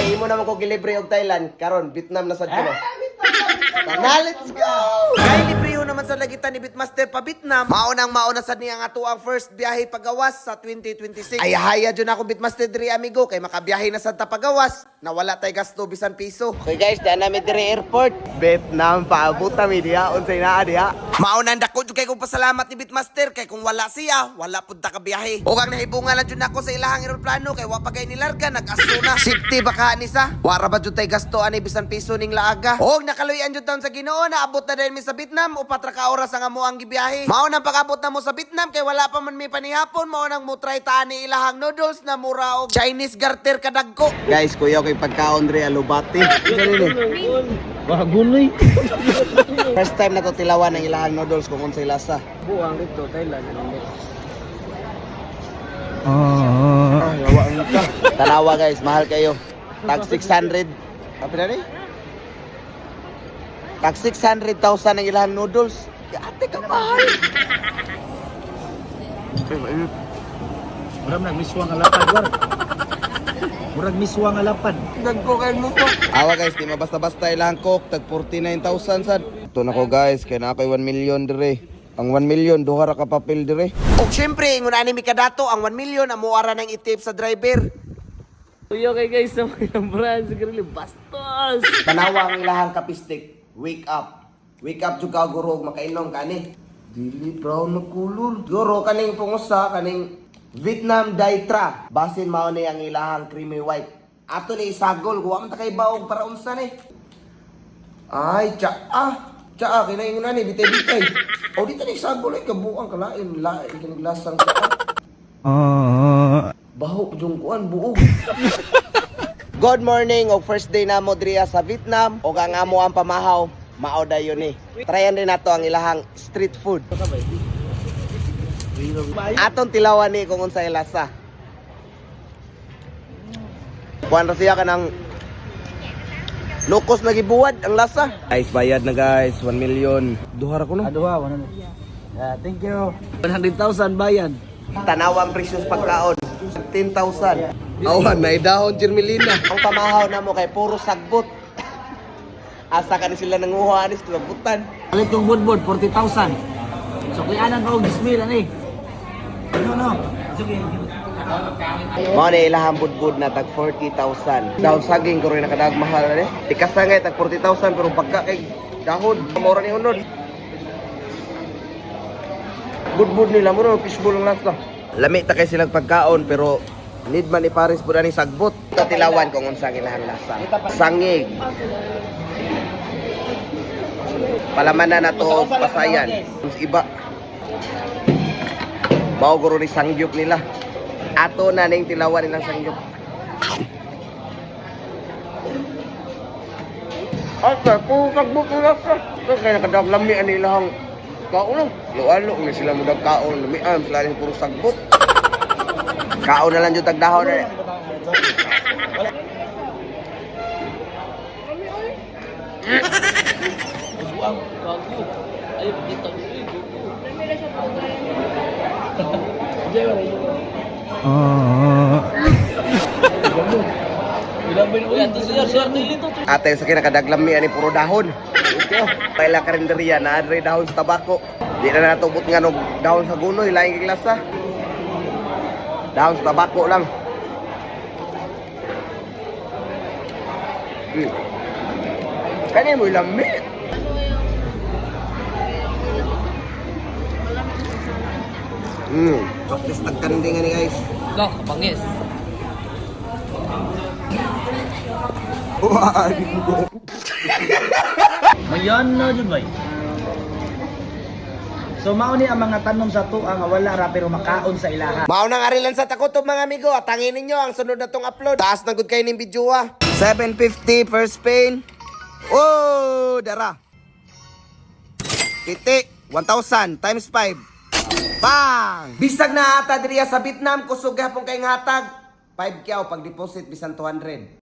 Bay, imo naman ko gilibre og Thailand. Karon, Vietnam na sad ko. Na, let's go! Kaya libriho naman sa lagitan ni Bitmaster pa Vietnam. Mauna sad niya nga to ang first biyahe pagawas sa 2026. Ay haya dyan ako Bitmaster diri amigo kay makabiyahe na sad ta pagawas na wala tay gasto bisan piso. Okay guys, daan namin diri airport. Vietnam paabot mi diha unsay naa diha. Mauna dako jud kay kong pasalamat ni Bitmaster kay kung wala siya, wala pud ta ka biyahe. O kang nahibungan lang jud nako sa ilahang eroplano kay wa pa kay nilarga nag-aso na. Safety baka ni sa. Wara ba jud tay gasto ani bisan piso ning laaga. Og nakaluyan jud taon sa Ginoo na abot na din mi sa Vietnam o 4 ka oras ang amo ang gibiyahe. Mao nang pag-abot na mo sa Vietnam kay wala pa man mi panihapon mao nang mo try taani ilahang noodles na mura og Chinese garter kadagko. Guys, kuya kay pagkaon diri alubati. Bagunoy. First time na to tilawan ang ilahang noodles kung unsay lasa. Buang dito, Thailand. Yawa ka. Tanawa guys, mahal kayo. Tag 600. Apa na ni? Tag 600,000 ang ilahang noodles. Ate ka mahal. Murag nagmiswa nga lapad, war. Murag miswa nga lapad. Dagko kay mo to. Awa guys, di mabasta-basta ilahang coke tag 49,000 sad. Ito na ko guys, kay na ako'y 1 million dire. Ang 1 million duha ra ka papel dire. Og syempre, ingon ani mi kadato ang 1 million amo ara nang itip sa driver. Tuyo kay guys sa mga brand siguro bastos. Tanawa ang ilahang kapistik. Wake up. Wake up jud ka guro og makainom kani. Dili brown na kulor. Guro kaning pungusa kaning Vietnam Daitra. Basin mao ni ang ilahang creamy white. Ato ni isagol kuha man ta kay baog para unsa ni. Ay, tsaa kinaingon na ni bitay-bitay. O dito ni isagol ay kabuang kalain lain kining lasang tsaa. Baho jung kuan buog. Good morning o first day na mo diriya sa Vietnam o ang amo ang pamahaw mao dayon ni. Tryan din nato ang ilahang street food. Aton tilawan ni kung unsay lasa. Kuan ra siya kanang lokos na gibuwad ang lasa. Guys, bayad na guys, 1 million. Duha ra ko no. Aduha, 100. Yeah, thank you. 100,000 bayan. Tanawang presyos pagkaon. 10,000. Awan, may dahon Jermelina. Ang pamahaw na mo kay puro sagbot. Asa ka ni sila nanguha anis kulabutan. Alit kong budbud, 40,000. So kaya anan pa og 10,000 ani. No. Sige. Mao na ilahang budbud na tag 40,000. Dahon saging ko rin nakadag mahal ni. Ikasangay tag 40,000 pero pagka kay dahon mura ni unod. Budbud nila mo fishbowl ang lasa. Lami ta kay silang pagkaon pero need man ni Paris pud ani sagbot. Tatilawan kung unsang ilahang lasa. Sangig. Palaman na to pasayan. Iba. Mao guro ni sangyup nila. Ato na ning tilawan nilang sangyup. Asa po sagbot nila sa. Kaya nakadag lami ani ilahang kaon. Lualo ni sila mudag kaon. Lamian sila ni puro sagbot. Kaon na lang jud tag dahon na. Buang kagu. Ayo kita dulu. Ate sa kinakadaglami ani puro dahon. Okay. Paila karinderiya na adre dahon sa tabako. Di na natubot nga no dahon sa gunoy laing lasa. Dahon sa tabako lang. Kani mo lami. Practice tagkanding ani guys. Go, bangis. Mayan na jud bay. So mao ni ang mga tanom sa tuwa nga wala ra pero makaon sa ilaha. Mao nang arilan sa takotob mga amigo. Atangin ninyo ang sunod na tong upload. Taas na gud kay ning video 750 per Spain. Oh, dara. Titi, 1,000 times 5. Bang! Bisag na ata diriya sa Vietnam kusog gapon kay hatag. 5 kyaw pag deposit bisan 200.